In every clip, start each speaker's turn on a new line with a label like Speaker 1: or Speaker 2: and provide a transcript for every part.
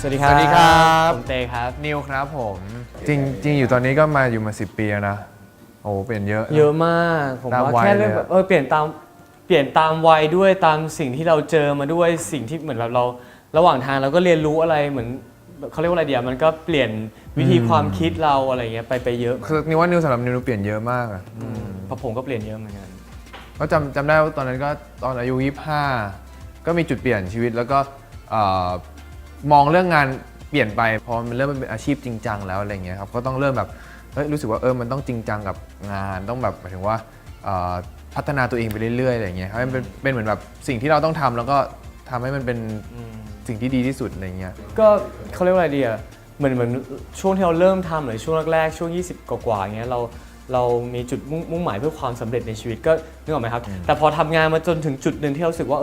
Speaker 1: วัสดีครับ
Speaker 2: สวัสดีครับ
Speaker 1: ผมเตครับ
Speaker 2: นิวครับผมจริงอยู่ตอนนี้ก็อยู่มา10 ปีแล้วนะโอ้เปลี่ยนเยอะนะ
Speaker 1: เยอะมากผม
Speaker 2: ตาม
Speaker 1: ว่า
Speaker 2: วัย
Speaker 1: แค่เรื่อง
Speaker 2: เลย
Speaker 1: แบ
Speaker 2: อะ
Speaker 1: บเปลี่ยนตามวัยด้วยตามสิ่งที่เราเจอมาด้วยสิ่งที่เหมือนเราระหว่างทางเราก็เรียนรู้อะไรเหมือนเขาเรียกว่าอะไรเดียวมันก็เปลี่ยนวิธีความคิดเราอะไรเงี้ยไปเยอะ
Speaker 2: คือนิวว่านิวสำหรับนิวเปลี่ยนเยอะมากอะ
Speaker 1: เพราะผมก็เปลี่ยนเยอะเหมือนกัน
Speaker 2: ก็จำได้ว่าตอนนั้นก็ตอนอายุ25ก็มีจุดเปลี่ยนชีวิตแล้วก็มองเรื่องงานเปลี่ยนไปพอมันเริ่มเป็นอาชีพจริงจังแล้วอะไรเงี้ยครับก็ต้องเริ่มแบบรู้สึกว่ามันต้องจริงจังกับงานต้องแบบหมายถึงว่าพัฒนาตัวเองไปเรื่อยๆอะไรเงี้ยให้มันเป็นเหมือนแบบสิ่งที่เราต้องทำแล้วก็ทำให้มันเป็นสิ่งที่ดีที่สุดอะไรเงี้ย
Speaker 1: ก็เขาเรียกว่าอะไรดีอะเหมือนช่วงที่เราเริ่มทำหรือช่วงแรกๆช่วง20กว่าๆอย่างเงี้ยเรามีจุดมุ่งหมายเพื่อความสำเร็จในชีวิตก็นึกออกไหมครับแต่พอทำงานมาจนถึงจุดหนึ่งที่เรารู้สึกว่า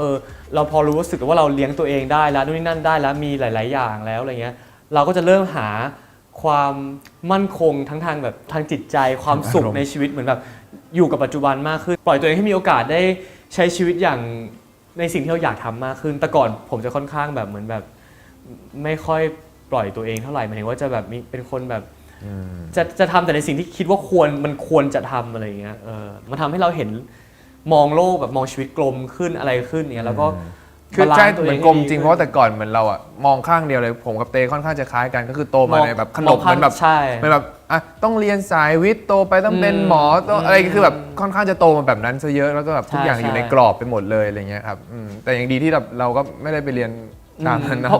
Speaker 1: เราพอรู้สึกว่าเราเลี้ยงตัวเองได้แล้วนู่นนี่นั่นได้แล้วมีหลายๆอย่างแล้วอะไรเงี้ยเราก็จะเริ่มหาความมั่นคงทั้งทางแบบทางจิตใจความสุขในชีวิตเหมือนแบบอยู่กับปัจจุบันมากขึ้นปล่อยตัวเองให้มีโอกาสได้ใช้ชีวิตอย่างในสิ่งที่เราอยากทำมากขึ้นแต่ก่อนผมจะค่อนข้างแบบเหมือนแบบไม่ค่อยปล่อยตัวเองเท่าไหร่หมายถึงว่าจะแบบมีเป็นคนแบบจะทำแต่ในสิ่งที่คิดว่ามันควรจะทำอะไรอย่างเงี้ยมันทำให้เราเห็นมองโลกแบบมองชีวิตกลมขึ้นอะไรขึ้นอย่างเงี้ยแล้วก็
Speaker 2: คือใช่
Speaker 1: ตัว
Speaker 2: เห
Speaker 1: เอ
Speaker 2: มือน
Speaker 1: ง
Speaker 2: กลมจริงเพราะแต่ก่อนเหมือนเราอะมองข้างเดียวเลยผมกับเตค่อนข้างจะคล้ายกันก็คือโตมาในแบบขนบเหมือนแบบ
Speaker 1: ใช่
Speaker 2: เหมือนแบบต้องเรียนสายวิทย์โตไปต้องเป็นหมอต้องอะไรคือแบบค่อนข้างจะโตมาแบบนั้นซะเยอะแล้วก็แบบทุกอย่างอยู่ในกรอบไปหมดเลยอะไรเงี้ยครับแต่อย่างดีที่แบบเราก็ไม่ได้ไปเรียนตามนั้นน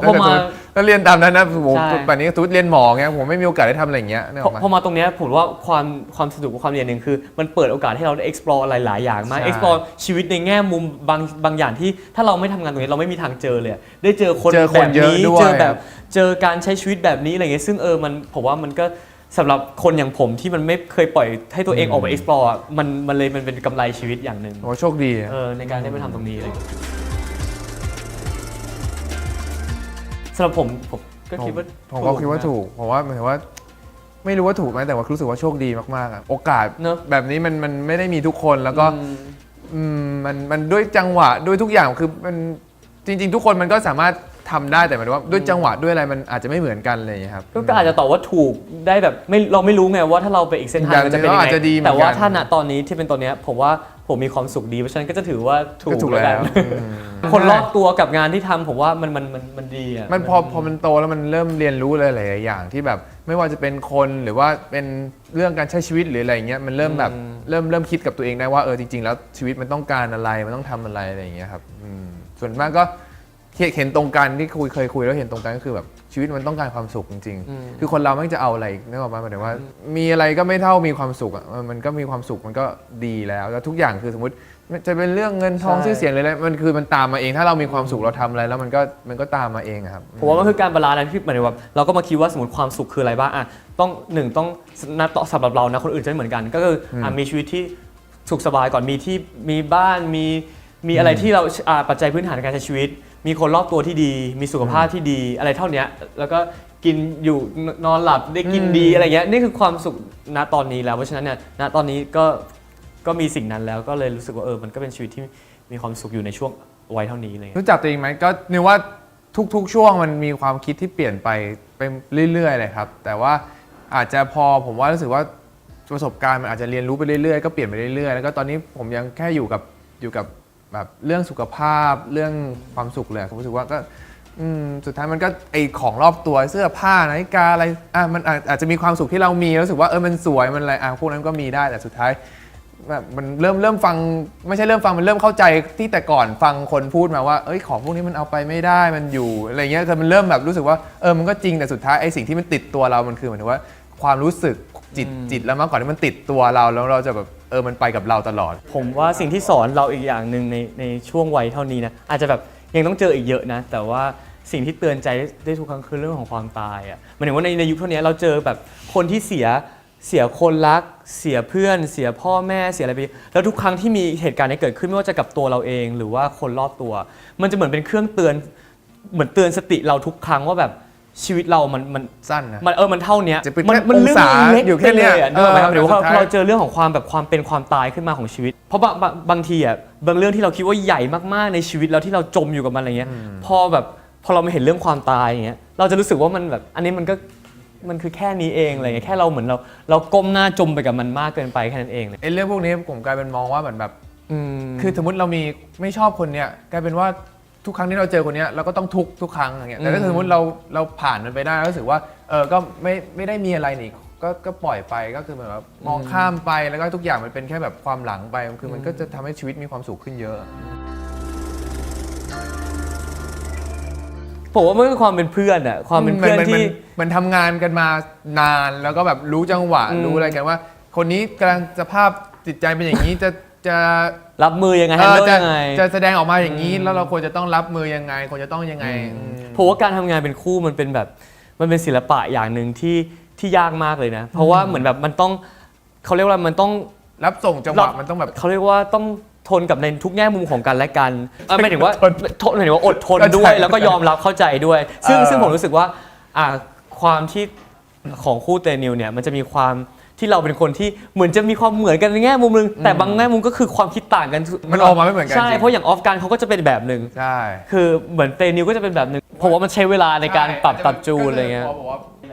Speaker 2: ะถ้าเรียนตามนั้นนะผมแบบนี้ทุกเรียนหมอเงี้ยผมไม่มีโอกาสได้ทำอะไรอย่างเงี้ยพ
Speaker 1: อมาตรงเนี้ยผมว่าความสนุกกับความเรียนหนึ่งคือมันเปิดโอกาสให้เราได้ explore หลายๆอย่างมาก explore ชีวิตในแง่มุมบางอย่างที่ถ้าเราไม่ทำงานตรงนี้เราไม่มีทางเจอเลยได้เจอคนแบบนี้เจอการใช้ชีวิตแบบนี้อะไรเงี้ยซึ่งผมว่ามันก็สำหรับคนอย่างผมที่มันไม่เคยปล่อยให้ตัวเองออกไป explore มันเป็นกำไรชีวิตอย่างหนึ่ง
Speaker 2: โอ้โชคดี
Speaker 1: ในการได้ไปทำตรงนี้เลยสำหรับผมก็คิดว่าผ
Speaker 2: มก็คิดว่าถูกผมว่าหมายถึงว่าไม่รู้ว่าถูกไหมแต่ว่ารู้สึกว่าโชคดีมากๆอะโอกาสแบบนี้มันไม่ได้มีทุกคนแล้วก็มันด้วยจังหวะด้วยทุกอย่างคือมันจริงๆทุกคนมันก็สามารถทำได้แต่หมายถึงว่าด้วยจังหวะด้วยอะไรมันอาจจะไม่เหมือนกันเลยครับ
Speaker 1: ก็อาจจะตอบว่าถูกได้แบบเราไม่รู้ไงว่าถ้าเราไปอีกเส้นทางมันจะเป็นยังไงแต่ว่าถ้าณตอนนี้ที่เป็นตอนนี้ผมว่าผมมีความสุขดีเพราะฉะนั้นก็จะถือว่าถูกแล้วคนรอบตัวกับงานที่ทำผมว่ามันดีอ่ะม
Speaker 2: ันพอมันโตแล้วมันเริ่มเรียนรู้หลายๆอย่างที่แบบไม่ว่าจะเป็นคนหรือว่าเป็นเรื่องการใช้ชีวิตหรืออะไรอย่างเงี้ยมันเริ่มแบบเริ่มคิดกับตัวเองได้ว่าจริงๆแล้วชีวิตมันต้องการอะไรมันต้องทำอะไรอะไรอย่างเงี้ยครับส่วนมากก็เห็นตรงกันที่เคยคุยแล้วเห็นตรงกันก็คือแบบชีวิตมันต้องการความสุขจริงๆคือคนเราไม่จะเอาอะไรนึกออกมาหมายถึงว่ามีอะไรก็ไม่เท่ามีความสุขอ่ะมันก็มีความสุขมันก็ดีแล้วทุกอย่างคือสมมติจะเป็นเรื่องเงินทองชื่อเสียงเลยมันตามมาเองถ้าเรามีความสุขเราทำอะไรแล้วมันก็ตามมาเองครับ
Speaker 1: ผมว่ามันคือการบาลานซ์ที่หมายถึงว่าเราก็มาคิดว่าสมมติความสุขคืออะไรบ้างต้องสำหรับเรานะคนอื่นจะไม่เหมือนกันก็คือมีชีวิตที่สุขสบายก่อนมีบ้านมีอะไรที่เราปัจจัยพื้นฐานในการใช้ชีวิตมีคนรอบตัวที่ดีมีสุขภาพที่ดีอะไรเท่านี้แล้วก็กินอยู่นอนหลับได้กินดีอะไรเงี้ยนี่คือความสุขณตอนนี้แล้วเพราะฉะนั้นเนี่ยณตอนนี้ก็มีสิ่งนั้นแล้วก็เลยรู้สึกว่ามันก็เป็นชีวิตที่มีความสุขอยู่ในช่วงวัยเท่านี้เลยร
Speaker 2: ู้จักตัวเองไหมก็นึกว่าทุกช่วงมันมีความคิดที่เปลี่ยนไปเรื่อยๆเลยครับแต่ว่าอาจจะผมว่ารู้สึกว่าประสบการณ์มันอาจจะเรียนรู้ไปเรื่อยๆก็เปลี่ยนไปเรื่อยๆแล้วก็ตอนนี้ผมยังแค่อยู่กับแบบเรื่องสุขภาพเรื่องความสุขเลยผมรู้สึกว่าก็สุดท้ายมันก็ไอของรอบตัวเสื้อผ้านาฬิกาอะไรมันอาจจะมีความสุขที่เรามีรู้สึกว่ามันสวยมันอะไรพวกนั้นก็มีได้แต่สุดท้ายแบบมันเริ่มฟังไม่ใช่เริ่มฟังมันเริ่มเข้าใจที่แต่ก่อนฟังคนพูดมาว่าของพวกนี้มันเอาไปไม่ได้มันอยู่อะไรเงี้ยคือมันเริ่มแบบรู้สึกว่ามันก็จริงแต่สุดท้ายไอสิ่งที่มันติดตัวเรามันคือหมายถึงว่าความรู้สึกจิตแล้วมากกว่าที่มันติดตัวเราแล้วเราจะแบบมันไปกับเราตลอดผ
Speaker 1: มว่าสิ่งที่สอนเราอีกอย่างหนึ่งในช่วงวัยเท่านี้นะอาจจะแบบยังต้องเจออีกเยอะนะแต่ว่าสิ่งที่เตือนใจได้ทุกครั้งคือเรื่องของความตายอ่ะหมายถึงว่าในยุคเท่านี้เราเจอแบบคนที่เสียคนรักเสียเพื่อนเสียพ่อแม่เสียอะไรไปแล้วทุกครั้งที่มีเหตุการณ์นี้เกิดขึ้นไม่ว่าจะกับตัวเราเองหรือว่าคนรอบตัวมันจะเหมือนเป็นเครื่องเตือนเหมือนเตือนสติเราทุกครั้งว่าแบบชีวิตเรามัน
Speaker 2: สั้นนะ
Speaker 1: มันเท่านี้
Speaker 2: มันเรื่องเล็กอยู่แค่นี้ห
Speaker 1: รือว่าเราเจอเรื่องของความแบบความเป็นความตายขึ้นมาของชีวิตเพราะบางทีอ่ะบางเรื่องที่เราคิดว่าใหญ่มากๆในชีวิตแล้วที่เราจมอยู่กับมันอะไรเงี้ยพอเราไม่เห็นเรื่องความตายอย่างเงี้ย เราจะรู้สึกว่ามันแบบอันนี้มันคือแค่นี้เองอะไรเงี้ยแค่เราเหมือนเราก้มหน้าจมไปกับมันมากเกินไปแค่นั้นเองเลย
Speaker 2: ไอ้เรื่องพวกนี้ผมกลายเป็นมองว่าเหมือนแบบ
Speaker 1: อืม
Speaker 2: คือสมมติเรามีไม่ชอบคนเนี้ยกลายเป็นว่าทุกครั้งที่เราเจอคนเนี้ยเราก็ต้องทุกข์ทุกครั้งอย่างเงี้ยแต่ถ้าสมมติเราผ่านมันไปได้แล้วรู้สึกว่าก็ไม่ได้มีอะไรนี่ก็ปล่อยไปก็คือเหมือนแบบมองข้ามไปแล้วก็ทุกอย่างมันเป็นแค่แบบความหลังไปคือมันก็จะทำให้ชีวิตมีความสุขขึ้นเยอะ
Speaker 1: ผมว่ามันคือความเป็นเพื่อนอะความเป็นเพื่อนที่
Speaker 2: มันทำงานกันมานานแล้วก็แบบรู้จังหวะรู้อะไรกันว่า คนนี้กำลังสภาพจิตใจเป็นอย่างนี้จะ
Speaker 1: รับมือยังไงแฮนเดิลยังไง
Speaker 2: จะแสดงออกมาอย่างนี้แล้วเราควรจะต้องรับมือยังไงควรจะต้องยังไง
Speaker 1: ผมว่าการทำงานเป็นคู่มันเป็นแบบมันเป็นศิลปะอย่างหนึ่งที่ยากมากเลยนะ เพราะว่าเหมือนแบบมันต้องเขาเรียกว่ามันต้อง
Speaker 2: รับส่งจังหวะมันต้องแบบ
Speaker 1: เขาเรียกว่าต้องทนกับในทุกแง่มุมของกันและกันหมายถึงว่า
Speaker 2: ทน
Speaker 1: หมายถึงว่าอดทน
Speaker 2: เข้าใจ
Speaker 1: ด้วยแล้วก็ยอมรับเข้าใจด้วย ซึ่งผมรู้สึกว่าความที่ของคู่เตนิวเนี่ยมันจะมีความที่เราเป็นคนที่เหมือนจะมีความเหมือนกันในแง่มุมนึงแต่บางแง่มุมก็คือความคิดต่างกัน
Speaker 2: มันออกมาไม่เหมือนกัน
Speaker 1: ใช่
Speaker 2: จริง
Speaker 1: เพราะอย่างออฟกันเขาก็จะเป็นแบบหนึ่ง
Speaker 2: ใช่
Speaker 1: คือเหมือนเตนิวก็จะเป็นแบบหนึ่งผมว่ามันใช้เวลาในการปรับจูนอะไรเงี้ย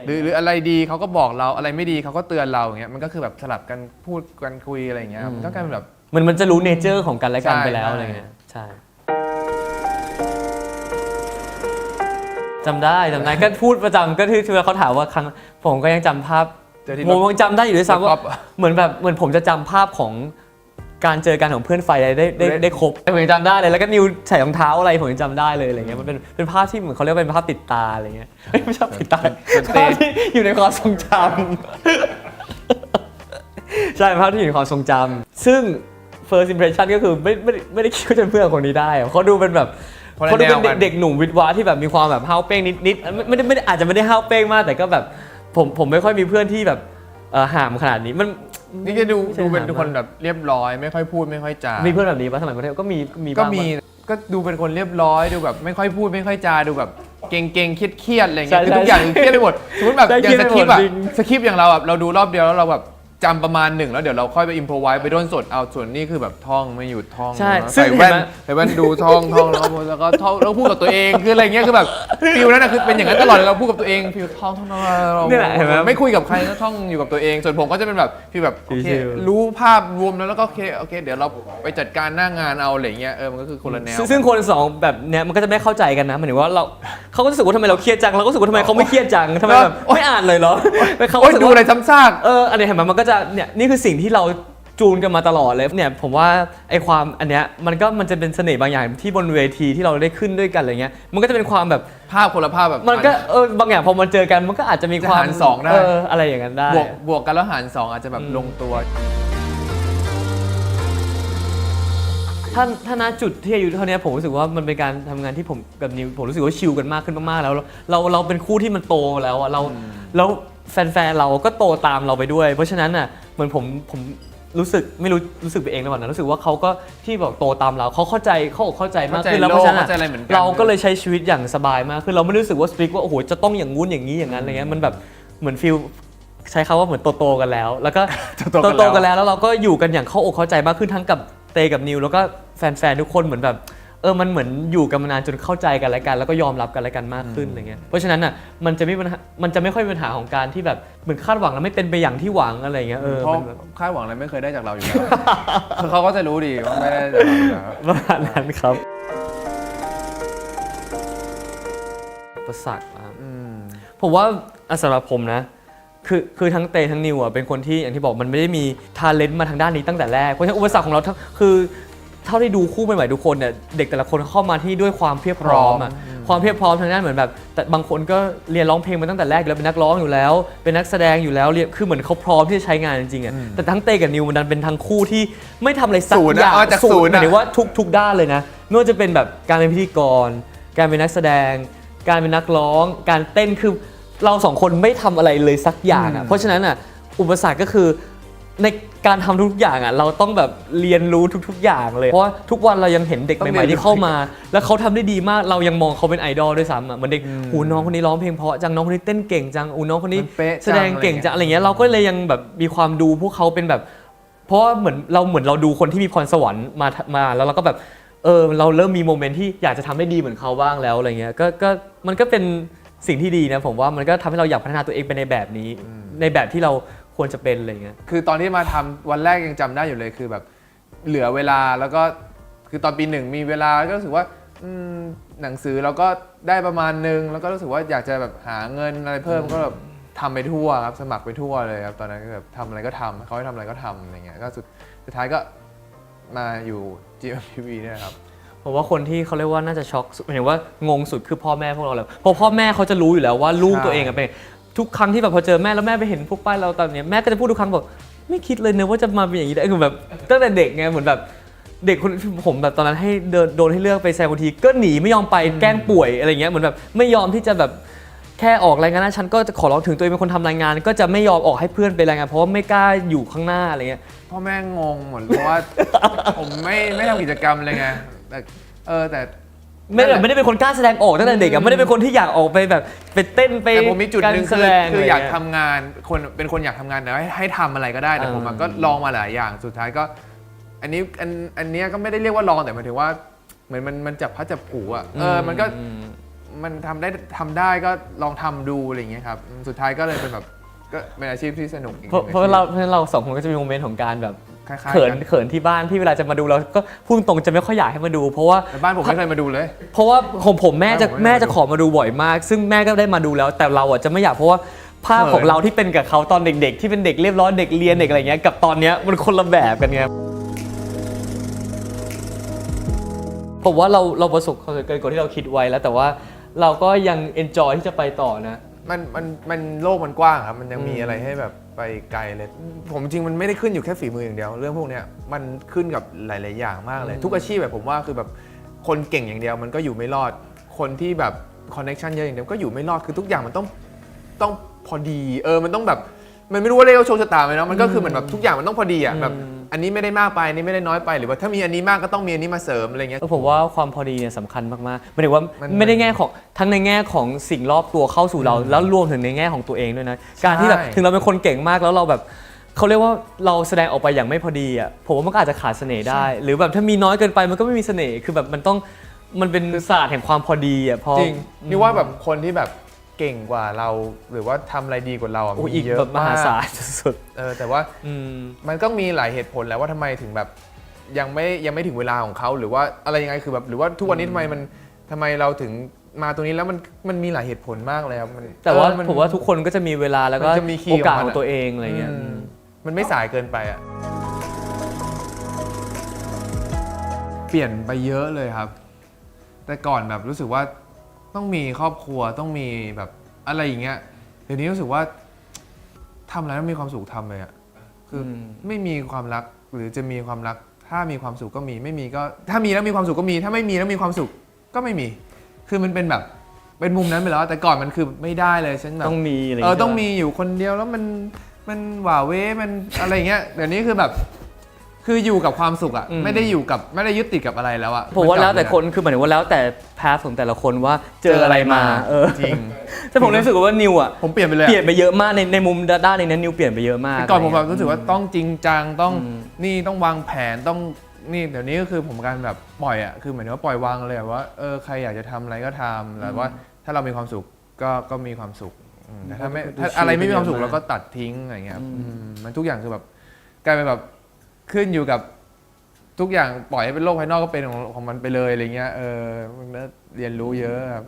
Speaker 2: หรืออะไรดีเขาก็บอกเราอะไรไม่ดีเขาก็เตือนเราอย่างเงี้ยมันก็คือแบบสลับกันพูดกันคุยอะไรอย่างเงี้ยมันก็กลายเป็นแบบ
Speaker 1: มันจะรู้เนเจอร์ของกันและกัน
Speaker 2: ใช่
Speaker 1: ไปแล้ว
Speaker 2: ใช่
Speaker 1: อะไรเงี้ยใช่จำได้ก็พูดประจำก็ที่เวลาเขาถามว่าครั้งผมก็ยังจำภาพ
Speaker 2: เจอที่
Speaker 1: ผมยังจำได้อยู่ด้วยซ้ำว่า
Speaker 2: รถ
Speaker 1: เหมือนผมจะจำภาพของการเจอกันของเพื่อนไฟได้ครบผมยังจำได้เลยแล้วก็นิวใส่รองเท้าอะไรผมยังจำได้เลยอะไรเงี้ยมันเป็นภาพที่เหมือนเขาเรียกว่าเป็นภาพติดตาอะไรเงี้ยไม่ใช่ติดตาภาพที่อยู่ในความทรงจำใช่ภาพที่อยู่ในความทรงจำซึ่ง first impression ก็คือไม่ได้คิดว่าจะเป็นเพื่อนคนนี้ได้อะเขาดูเป็นแบบ
Speaker 2: คนละ
Speaker 1: เขาดูเป็น
Speaker 2: แนวกัน
Speaker 1: เด็กหนุ่มวิทย์วะที่แบบมีความแบบห้าวเป้งนิดๆไม่ได้อาจจะไม่ได้ห้าวเป้งมากแต่ก็แบบผมไม่ค่อยมีเพื่อนที่แบบห่ามขนาดนี้มัน
Speaker 2: นี่จะดู
Speaker 1: ไม่ใช่
Speaker 2: เป็น
Speaker 1: หา
Speaker 2: คนแบบเรียบร้อย ไม่ค่อยพูดไม่ค่อยจา
Speaker 1: มีเพื่อนแบบนี้ปะสมัยกรุงเทพก็มี
Speaker 2: ก็
Speaker 1: บ้าง
Speaker 2: มี
Speaker 1: ปะ
Speaker 2: ก็ดูเป็นคนเรียบร้อยดูแบบไม่ค่อยพูดไม่ค่อยจาดูแบบเก่งๆเครียดๆอะไร
Speaker 1: ใช่
Speaker 2: เงี้ยคือทุกอย่าง
Speaker 1: ใช่
Speaker 2: เครียดไปหมดสมมติแบบ
Speaker 1: ใช่
Speaker 2: อย่าง
Speaker 1: เครี
Speaker 2: ส
Speaker 1: ยด
Speaker 2: คริปต์
Speaker 1: ไปหมด
Speaker 2: อะ
Speaker 1: จริง
Speaker 2: สคริปต์อย่างเราแบบเราดูรอบเดียวแล้วเราแบบจำประมาณหนึ่งแล้วเดี๋ยวเราค่อยไปอิมพอไว้ไปด้นสดเอาส่วนนี้คือแบบท่องไม่หยุดท่อง
Speaker 1: ใช่
Speaker 2: ใส่
Speaker 1: ซึ่ง
Speaker 2: แว่น
Speaker 1: เห็นไหม
Speaker 2: ใส่แว่นดูท่องแล้วก็ท่องแล้วพูดกับตัวเองคืออะไรเงี้ยคือแบบฟิลนั้นนะคือเป็นอย่างนั้นตลอดเราพูดกับตัวเองฟิลท่องเรา
Speaker 1: นี่แหละเห็นไหม
Speaker 2: ไม่คุยกับใครก็ท่องอยู่กับตัวเองส่วนผมก็จะเป็นแบบฟีลแบบโอเค
Speaker 1: ชิลๆ
Speaker 2: รู้ภาพรวมแล้วก็โอเคเดี๋ยวเราไปจัดการหน้างานเอาอะไรเงี้ยมันก็คือคนละแนว
Speaker 1: ซึ่งคนสองแบบเนี้ยมันก็จะไม่เข้าใจกันนะหมายถึงว่าเขาก็รู้สึกว่าทำไมเราเครียดจังเราก็รู้สึกว่าทำไมเขาไม่เครียดจังทำไมแบบไม่อ่านเลยเหรอเขาก็
Speaker 2: โอ๊ย
Speaker 1: รู้สึก
Speaker 2: ดู
Speaker 1: ว่า
Speaker 2: อะไรซ้ำซาก
Speaker 1: อันนี้เห็นไหมมันก็จะเนี่ยนี่คือสิ่งที่เราจูนกันมาตลอดเลยเนี่ยผมว่าไอ้ความอันเนี้ยมันจะเป็นเสน่ห์บางอย่างที่บนเวทีที่เราได้ขึ้นด้วยกันอะไรเงี้ยมันก็จะเป็นความแบบ
Speaker 2: ภาพคนละภาพแบบ
Speaker 1: มันก็บางอย่างพอมันเจอกันมันก็อาจจะมีความ
Speaker 2: จะหารสองได้
Speaker 1: อะไรอย่างนั้นได้
Speaker 2: บวกกันแล้วหาร2อาจจะแบบลงตัว
Speaker 1: ถ้าณจุดที่อายุเท่านี้ผมรู้สึกว่ามันเป็นการทำงานที่ผมกับนิวผมรู้สึกว่าชิลกันมากขึ้นมากๆแล้วเราเป็นคู่ที่มันโตแล้วอะแล้วแฟนๆเราก็โตตามเราไปด้วย เพราะฉะนั้นอ่ะเหมือนผมรู้สึกไม่รู้สึกไปเองแล้วนะรู้สึกว่าเขาก็ที่บอกโตตามเราเขาเข้าใจมากขึ้นแล้วเพราะฉะนั้น
Speaker 2: เข้าใจอะไรเหมือนกัน
Speaker 1: เราก็เลยใช้ชีวิตอย่างสบายมากคือเราไม่รู้สึกว่าสตริกว่าโอ้โหจะต้องอย่างงู้นอย่างนี้อย่างนั้นอะไรเงี้ยมันแบบเหมือนฟีลใช้คำว่าเหมือนโตๆกันแล้วแล้วก็ โตกันแล้วเราก็อยู่กันอย่างเข้าอกเข้าใจมากขึ้นทั้งกับเตกับนิวแล้วก็แฟนๆทุกคนเหมือนแบบมันเหมือนอยู่กันมานานจนเข้าใจกันและกันแล้วก็ยอมรับกันและกันมากขึ้นอะไรเงี้ยเพราะฉะนั้นอ่ะมันจะไม่ค่อยมีปัญหาของการที่แบบเหมือนคาดหวังแล้วไม่เป็นไปอย่างที่หวังอะไรเงี้ยเ
Speaker 2: พราะ
Speaker 1: มันแบบ
Speaker 2: คาดหวังอะไรไม่เคยได้จากเราอยู่แล้ว คือเขาก็จะรู้ดีว่าไม่ได้จากเราอยู่แล้ว
Speaker 1: ประมาณนั้นครับประสาทผมว่าสำหรับผมนะคือทั้งเตทั้งนิวอ่ะเป็นคนที่อย่างที่บอกมันไม่ได้มีทาเลนต์มาทางด้านนี้ตั้งแต่แรกเพราะฉะนั้นอุปสรรคของเราคือเท่าที่ดูคู่ใหม่ๆทุกคนเนี่ยเด็กแต่ละคนเข้ามาที่ด้วยความเพียบพร้อมอ่ะความเพียบพร้อมทางด้านเหมือนแบบแต่บางคนก็เรียนร้องเพลงมาตั้งแต่แรกแล้วเป็นนักร้องอยู่แล้วเป็นนักแสดงอยู่แล้วเรียนคือเหมือนเขาพร้อมที่จะใช้งานจริงๆอ่ะแต่ทั้งเตกับนิวมันดันเป็นทั้งคู่ที่ไม่ทำอะไรสัก
Speaker 2: ศูนย์
Speaker 1: อย่าง
Speaker 2: นะจากศูนย์
Speaker 1: หมายถึงว่าทุกด้านเลยนะไม่ว่าจะเป็นแบบการเป็นพิธีกรการเป็นนักแสดงการเป็นนักร้องการเต้นคือเราสองคนไม่ทำอะไรเลยสักอย่างอ่ะเพราะฉะนั้นอ่ะอุปสรรคก็คือในการทำทุกอย่างอ่ะเราต้องแบบเรียนรู้ทุกๆอย่างเลยเพราะว่าทุกวันเรายังเห็นเด็กใหม่ๆที่เข้ามา แล้วเขาทำได้ดีมากเรายังมองเขาเป็นไอดอลด้วยซ้ำอ่ะเหมือนเด็กหูน้องคนนี้ร้องเพลงเพราะจังน้องคนนี้เต้นเก่งจังน้องคนนี้
Speaker 2: มันเป๊ะจัง
Speaker 1: แสดงเก่งจังอะไรเงี้ยเราก็เลยยังแบบมีความดูพวกเขาเป็นแบบ เพราะว่าเหมือนเราดูคนที่มีพรสวรรค์มาแล้วเราก็แบบเราเริ่มมีโมเมนต์ที่อยากจะทำได้ดีเหมือนเขาบ้างแล้วอะไรเงี้ยก็มันก็เป็น สิ่งที่ดีนะผมว่ามันก็ทำให้เราอยากพัฒนาตัวเองไปในแบบนี้ ในแบบที่เราควรจะเป็นอะไรเงี้ย
Speaker 2: คือตอนที่มาทำวันแรกยังจำได้อยู่เลยคือแบบเหลือเวลาแล้วก็คือตอนปี 1มีเวลาก็รู้สึกว่าหนังสือเราก็ได้ประมาณนึงแล้วก็รู้สึกว่าอยากจะแบบหาเงินอะไรเพิ่มก็แบบทำไปทั่วครับสมัครไปทั่วเลยครับตอนนั้นก็แบบทำอะไรก็ทำเขาให้ทำอะไรก็ทำอะไรเงี้ยก็สุดท้ายก็มาอยู่ GMTV เนี่ยครับ
Speaker 1: ผมว่าคนที่เขาเรียกว่าน่าจะช็อกหมายถึงว่างงสุดคือพ่อแม่พวกเราแล้วเพราะพ่อแม่เขาจะรู้อยู่แล้วว่าลูกตัวเองอะเป็นทุกครั้งที่แบบพอเจอแม่แล้วแม่ไปเห็นพวกป้ายเราตอนเนี้ยแม่ก็จะพูดทุกครั้งบอกไม่คิดเลยเนอะว่าจะมาเป็นอย่างนี้ได้คือแบบตั้งแต่เด็กไงเหมือนแบบเด็กคนผมแบบตอนนั้นให้โดนให้เลือกไปแสดงบางทีก็หนีไม่ยอมไปแกล้งป่วยอะไรเงี้ยเหมือนแบบไม่ยอมที่จะแบบแค่ออกรายงานนะฉันก็จะขอร้องถึงตัวเองเป็นคนทำรายงาน ก็จะไม่ยอมออกให้เพื่อนไปรายงานเพราะว่าไม่กล้าอยู่ข้างหน้าอะไรเงี้ย
Speaker 2: พ่อแม่งงหมดเพราะว่า ผมไม่ทำกิจกรรมเลยไงแต่
Speaker 1: ไม่ได้เป็นคนกล้าแสดงออกตั้งแต่เด็กอะไม่ได้เป็นคนที่อยากออกไปแบบไปเต้นไป
Speaker 2: แต่ผมมีจุดหนึ่ง
Speaker 1: แสดง
Speaker 2: คืออยาก
Speaker 1: ะไรเงี้
Speaker 2: ทำงานเป็นคนอยากทำงานแต่ให้ทำอะไรก็ได้แต่ผมก็ลองมาหลายอย่างสุดท้ายก็ อันนี้ก็ไม่ได้เรียกว่าลองแต่หมายถึงว่าเหมือนมันจับพัดจับผูอ่ะมันก็มันทำได้ก็ลองทำดูอะไรอย่างเงี้ยครับสุดท้ายก็เลยเป็นแบบก็เป็นอาชีพที่สนุก
Speaker 1: เพราะเราสองคนก็จะมีโมเมนต์ของการแบบ
Speaker 2: คล้ายๆ
Speaker 1: เขิน
Speaker 2: กัน
Speaker 1: เขินที่บ้านที่เวลาจะมาดูเราก็พูดตรงจะไม่ค่อยอยากให้มาดู เพราะว่า
Speaker 2: แต่บ้านผมไม่เคยมาดูเลย
Speaker 1: เพราะว่าของผมแม่จะ
Speaker 2: บ้านผมไม่
Speaker 1: แม่
Speaker 2: มาดู
Speaker 1: จะขอมาดูบ่อยมาก ซึ่งแม่ก็ได้มาดูแล้ว แต่เราอ่ะจะไม่อยากเพราะว่าภาพของเราที่เป็นกับเขาตอนเด็กๆ ที่เป็นเด็กเรียบร้อยเด็กเรียนเด็กอะไรเงี้ยกับตอนเนี้ยมันคนละแบบกันไงผมว่าเราประสบความสำเร็จเกินกว่าที่เราคิดไว้แล้ว แต่ว่าเราก็ยังเอนจอยที่จะไปต่อนะ
Speaker 2: มันโลกมันกว้างครับมันยังมีอะไรให้แบบไปไกลเลยผมจริงมันไม่ได้ขึ้นอยู่แค่ฝีมืออย่างเดียวเรื่องพวกเนี้ยมันขึ้นกับหลาย ๆ อย่างมากเลย ทุกอาชีพแบบผมว่าคือแบบคนเก่งอย่างเดียวมันก็อยู่ไม่รอดคนที่แบบคอนเนคชันเยอะอย่างเดียวก็อยู่ไม่รอดคือทุกอย่างมันต้องพอดีมันต้องแบบมันไม่รู้ว่าเรียกว่าโชคชะตาไหมเนาะมันก็คือเหมือนแบบทุกอย่างมันต้องพอดีอ่ะแบบอันนี้ไม่ได้มากไปอันนี้ไม่ได้น้อยไปหรือว่าถ้ามีอันนี้มากก็ต้องมีอันนี้มาเสริมอะไรเงี้ย
Speaker 1: ผมว่าความพอดีเนี่ยสำคัญมากๆหมายถึงว่า
Speaker 2: มัน
Speaker 1: ไม่ได้แง่ของทั้งในแง่ของสิ่งรอบตัวเข้าสู่เรา แล้วรวมถึงในแง่ของตัวเองด้วยนะการที่แบบถึงเราเป็นคนเก่งมากแล้วเราแบบเขาเรียกว่าเราแสดงออกไปอย่างไม่พอดีอ่ะผมว่ามันก็อาจจะขาดเสน่ห์ได้ หรือแบบถ้ามีน้อยเกินไปมันก็ไม่มีเสน่ห์คือแบบมันเป็นศาสตร์แห่งความพอดีอ่ะพอ
Speaker 2: จริงนี่ว่าแบบคนที่แบบเก่งกว่าเราหรือว่าทำอะไรดีกว่าเราอ่ะ
Speaker 1: โอ้
Speaker 2: มี
Speaker 1: อีก
Speaker 2: เยอะ
Speaker 1: แบบม
Speaker 2: มา
Speaker 1: หากศาลสุด
Speaker 2: แต่ว่า
Speaker 1: ๆ
Speaker 2: มันก็มีหลายเหตุผลแล้วว่าทำไมถึงแบบยังไม่ถึงเวลาของเขาหรือว่าอะไรยังไงคือแบบหรือว่าทุกวันนี้ทำไมเราถึงมาตรงนี้แล้วมันมีหลายเหตุผลมากเลยครับมัน
Speaker 1: แต่ว่า
Speaker 2: มัน
Speaker 1: ผมว่าทุกคนก็จะมีเวลาแล้วก็
Speaker 2: มันจะมีคีย์
Speaker 1: โอกาส
Speaker 2: ของ
Speaker 1: ข
Speaker 2: มั
Speaker 1: อน งตัวเองอะไรเงี้ย
Speaker 2: มันไม่สายเกินไปอ่ะเปลี่ยนไปเยอะเลยครับ แต่ก่อนแบบรู้สึกว่าต้องมีครอบครัวต้องมีแบบอะไรอย่างเงี้ยเดี๋ยวนี้รู้สึกว่าทำอะไรต้องมีความสุขทำเลยอ่ะคือไม่มีความรักหรือจะมีความรักถ้ามีความสุขก็มีไม่มีก็ถ้ามีแล้วมีความสุขก็มีถ้าไม่มีแล้วมีความสุขก็ไม่มี คือมันเป็นแบบเป็นมุมนั้นไปแล้วแต่ก่อนมันคือไม่ได้เลยฉันแบบ
Speaker 1: ต้องมีอะไร
Speaker 2: ต้องมีอยู่คนเดียวแล้วมันหว่าเว้มันอะไรอย่างเงี้ยเดี๋ยวนี้คือแบบคืออยู่กับความสุขอ่ะไม่ได้ยึดติดกับอะไรแล้วอ่ะ
Speaker 1: ผมว่าแล้วแต่คนคือหมายถึงว่าแล้วแต่พาร์ทของแต่ละคนว่าเจออะไรมาจ
Speaker 2: ริง
Speaker 1: แต่ผมรู้สึกว่านิวอ่ะ
Speaker 2: ผมเปลี่ยนไปเลย
Speaker 1: เปลี่ยนไปเยอะมากในมุมด้านในนั้นนิวเปลี่ยนไปเยอะมาก
Speaker 2: แต่ก่อนผมแบบรู้สึกว่าต้องจริงจังต้องนี่ต้องวางแผนต้องนี่เดี๋ยวนี้ก็คือผมการแบบปล่อยอ่ะคือเหมือนว่าปล่อยวางเลยว่าใครอยากจะทำอะไรก็ทำแต่ว่าถ้าเรามีความสุขก็มีความสุขแต่ถ้าอะไรไม่มีความสุขเราก็ตัดทิ้งอะไรเงี้ยมันทุกอย่างคือแบบกลายเป็นแบบขึ้นอยู่กับทุกอย่างปล่อยให้เป็นโลกภายนอกก็เป็นของมันไปเลยอะไรเงี้ยมันก็เรียนรู้เยอะครั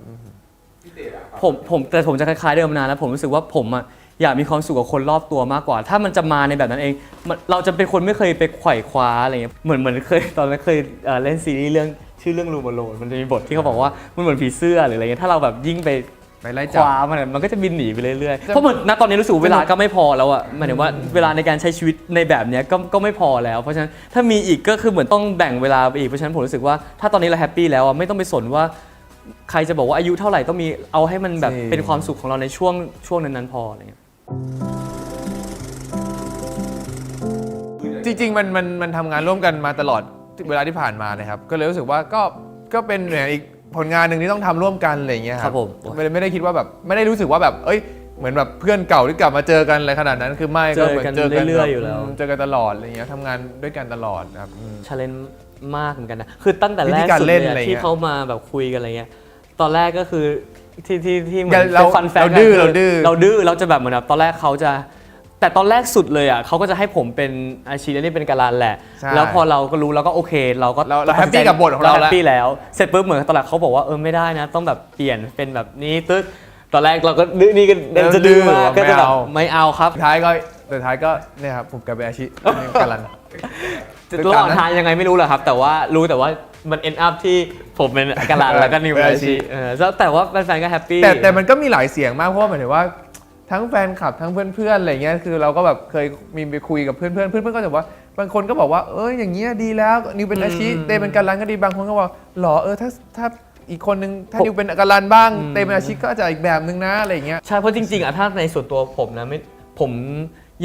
Speaker 2: บแ
Speaker 1: ต่ผมจะคล้ายๆเดิมนานแล้วผมรู้สึกว่าผมอ่ะอยากมีความสุขกับคนรอบตัวมากกว่า ถ้ามันจะมาในแบบนั้นเองเราจะเป็นคนไม่เคยไปไขว่คว้าอะไรเงี้ยเหมือนเคยตอนนั้นเคยเล่นซีรีส์เรื่องชื่อเรื่องรูมาโลนมันจะมีบทที่เขาบอกว่ามันเหมือนผีเสื้อหรืออะไรเงี้ยถ้าเราแบบยิ่งไป
Speaker 2: ไล่
Speaker 1: ค
Speaker 2: จับ
Speaker 1: ว้ามันก็จะบินหนีไปเรื่อยๆเพราะเหมือนณตอนนี้รู้สึกเวลาก็ไม่พอแล้วอ่ะหมายถึงว่าเวลาในการใช้ชีวิตในแบบเนี้ยก็ไม่พอแล้วเพราะฉะนั้นถ้ามีอีกก็คือเหมือนต้องแบ่งเวลาไปอีกเพราะฉะนั้นผมรู้สึกว่าถ้าตอนนี้เราแฮปปี้แล้วไม่ต้องไปสนว่าใครจะบอกว่าอายุเท่าไหร่ต้องมีเอาให้มันแบบเป็นความสุขของเราในช่วงนั้นๆพออะไรเงี้ย
Speaker 2: จริงๆมันทำงานร่วมกันมาตลอดเวลาที่ผ่านมานะครับก็เลยรู้สึกว่าก็เป็นอีกผลงานหนึ่งที่ต้องทำร่วมกันอะไรอย่างเงี้ยครับไม่ได้คิดว่าแบบไม่ได้รู้สึกว่าแบบเหมือนแบบเพื่อนเก่าที่กลับมาเจอกันอะไรขนาดนั้นคือไม่ก็เหมือนเจอกันเรื่อยๆอยู่แล้วเจอกันตลอดอะไรเงี้ยทำงานด้วยกันตลอดครับ
Speaker 1: challenge มากเหมือนกันนะคือตั้งแต่แรก
Speaker 2: วิธีการ
Speaker 1: สุด
Speaker 2: เล่น
Speaker 1: เลย
Speaker 2: อะไร
Speaker 1: อะ
Speaker 2: เงี้ย
Speaker 1: ที่เขามาแบบคุยกันอะไรเงี้ยตอนแรกก็คือ ที่เหมือน
Speaker 2: เรา
Speaker 1: เป็นฟันแฟกต์
Speaker 2: เราดื้อเราดื้อ
Speaker 1: เราดื้อเราจะแบบเหมือนแบบตอนแรกเขาจะแต่ตอนแรกสุดเลยอ่ะเขาก็จะให้ผมเป็นอาชีพนี่เป็นการันแหละ
Speaker 2: ใช่
Speaker 1: แล้วพอเราก็รู้เราก็โอเคเราก็
Speaker 2: เราแฮปปี้กับบทของเรา
Speaker 1: แฮ
Speaker 2: แล้ว
Speaker 1: ปปี้แล้วเสร็จปุ๊บเหมือนตอนแรกเขาบอกว่าไม่ได้นะต้องแบบเปลี่ยนเป็นแบบนี้ตึ๊ดตอนแรกเราก็ดื้อนี่ก็จะดื้อมากก็จะแบบไม่เอาครับ
Speaker 2: สุดท้ายก็เนี่ยครับผมกลายเป็นอาชีพการัน
Speaker 1: ระหว่างทางยังไงไม่รู้แหละครับ แต่ว่ารู้แต่ว่ามัน end up ที่ผมเป็นการันแล้วก็นิว
Speaker 2: เป็น
Speaker 1: อา
Speaker 2: อาชี
Speaker 1: ชี
Speaker 2: พ
Speaker 1: แต่ว่าแฟนๆก็แฮปปี้
Speaker 2: แต่มันก็มีหลายเสียงมากเพราะว่าหมายถึงว่าทั้งแฟนคลับทั้งเพื่อนๆอะไรเงี้ยคือเราก็แบบเคยมีไปคุยกับเพื่อนๆก็จะบอกว่าบางคนก็บอกว่าอย่างเงี้ยดีแล้วนิวเป็นอาชีพเตเป็นการันก็ดีบางคนก็บอกหรอถ้าอีกคนนึงถ้านิวเป็นการันบ้างเตเป็นอาชีพก็อาจจะอีกแบบนึงนะอะไรเงี้ย
Speaker 1: ใช่เพราะจริงๆอะถ้าในส่วนตัวผมนะผม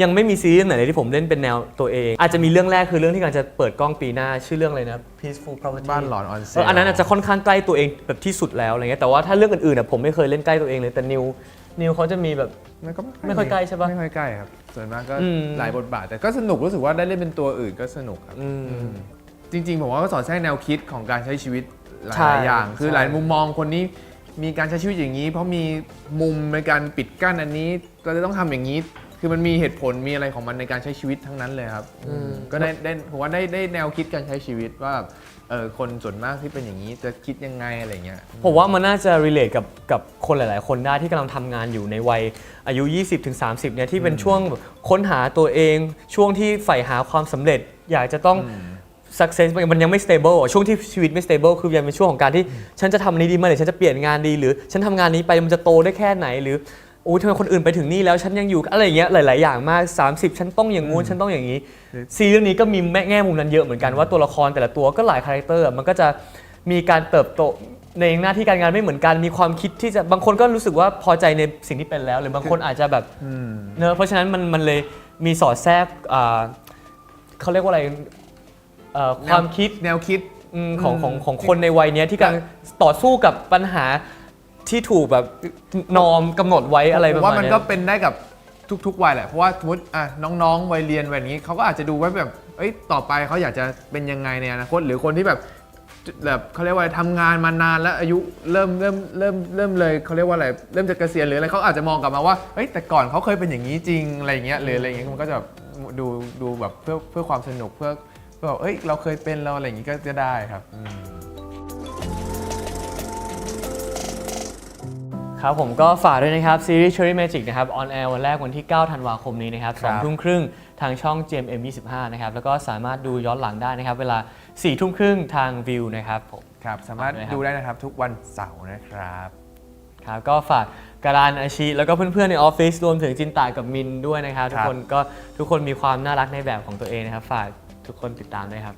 Speaker 1: ยังไม่มีซีรีส์ไหนเลยที่ผมเล่นเป็นแนวตัวเอง อาจจะมีเรื่องแรกคือเรื่องที่กำลังจะเปิดกล้องปีหน้าชื่อเรื่องอะไรนะ Peaceful Property
Speaker 2: บ้านหลอนออนเซล
Speaker 1: อันนั้นอาจจะค่อนข้างใกล้ตัวเองแบบที่สุดแล้วอะไรเงี้ยแต่ว่าถ้าเรื่องอื่นๆอะผมไม่เคยเล่นใกล้ตัวเองเลยแต่นิวเขาจะมีแบบ
Speaker 2: มันก็
Speaker 1: ไม่ค่อยใกล้ใช่ปะ
Speaker 2: ไม่ค่อยใกล้ครับส่วนมากก็
Speaker 1: อืม
Speaker 2: หลายบทบาทแต่ก็สนุกรู้สึกว่าได้เล่นเป็นตัวอื่นก็สนุกครับ จริงๆผมว่าก็สอนแทรกแนวคิดของการใช้ชีวิตห
Speaker 1: ใช่
Speaker 2: ลายๆอย่าง คือ
Speaker 1: ใช่
Speaker 2: หลายมุมมองคนนี้มีการใช้ชีวิตอย่างนี้ เพราะมีมุมในการปิดกั้นอันนี้ก็จะต้องทำอย่างนี้ คือมันมีเหตุผลมีอะไรของมันในการใช้ชีวิตทั้งนั้นเลยครับก็ได้ผมว่าได้แนวคิดการใช้ชีวิตว่าคนส่วนมากที่เป็นอย่างนี้จะคิดยังไงอะไรเงี้ย
Speaker 1: ผมว่ามันน่าจะ relate กับคนหลายๆ คนได้ที่กำลังทำงานอยู่ในวัยอายุ 20-30 เนี่ยที่เป็นช่วงแบบค้นหาตัวเองช่วงที่ใฝ่หาความสำเร็จ อยากจะต้อง success มันยังไม่ stable ช่วงที่ชีวิตไม่ stable คือยังเป็นช่วงของการที่ฉันจะทำอันนี้ดีไหมหรือฉันจะเปลี่ยนงานดีหรือฉันทำงานนี้ไปมันจะโตได้แค่ไหนหรือโอ้ยทำไมคนอื่นไปถึงนี่แล้วฉันยังอยู่อะไรอย่างเงี้ยหลายๆอย่างมาก30ฉันต้องอย่างงู้นฉันต้องอย่างนี้ซีรีส์เรื่องนี้ก็มีแง่มุมนั้นเยอะเหมือนกันว่าตัวละครแต่ละตัวก็หลายคาแรคเตอร์มันก็จะมีการเติบโตในหน้าที่การงานไม่เหมือนกันมีความคิดที่จะบางคนก็รู้สึกว่าพอใจในสิ่งที่เป็นแล้ว หรือบางคนอาจจะแบบเนอะเพราะฉะนั้นมันเลยมีสอดแทรกเขาเรียกว่าอะไรความคิด
Speaker 2: แนวคิด
Speaker 1: ของคนในวัยเนี้ยที่กำลังต่อสู้กับปัญหาที่ถูกแบบนอมกำหนดไว้อะไรประ
Speaker 2: ผม
Speaker 1: มาณ
Speaker 2: ว่ามัน
Speaker 1: เนี้ย
Speaker 2: ก็เป็นได้กับทุกๆวัยแหละเพราะว่าสมมติน้องๆวัยเรียนแบบนี้เขาก็อาจจะดูว่าแบบต่อไปเขาอยากจะเป็นยังไงในอนาคตหรือคนที่แบบเขาเรียกว่าทำงานมานานแล้วอายุเริ่มเลยเขาเรียกว่าอะไรเริ่มจะเกษียณหรืออะไรเขาอาจจะมองกลับมาว่าแต่ก่อนเขาเคยเป็นอย่างนี้จริงอะไรอย่างเงี้ยหรืออะไรอย่างเงี้ยมันก็จะแบบดูแบบเพื่อความสนุกเพื่อแบบเราเคยเป็นเราอะไรอย่างงี้ก็จะได้ครับ
Speaker 1: ครับผมก็ฝากด้วยนะครับซีรีส์ Cherry Magic นะครับออนแอร์วันแรกวันที่ 9 ธันวาคมนี้นะครับ
Speaker 2: ครับ
Speaker 1: 2 ทุ่มครึ่งทางช่อง GMM 25 นะครับแล้วก็สามารถดูย้อนหลังได้นะครับเวลา 4 ทุ่มครึ่งทาง View นะครับผม
Speaker 2: ครับสามารถ
Speaker 1: ฝากด้วยครับ
Speaker 2: ดูได้นะครับทุกวันเสาร์นะครับ
Speaker 1: ครับก็ฝากการานอาชีแล้วก็เพื่อนๆในออฟฟิศรวมถึงจินตากับมินด้วยนะครับทุกคนมีความน่ารักในแบบของตัวเองนะครับฝากทุกคนติดตามด้วยครับ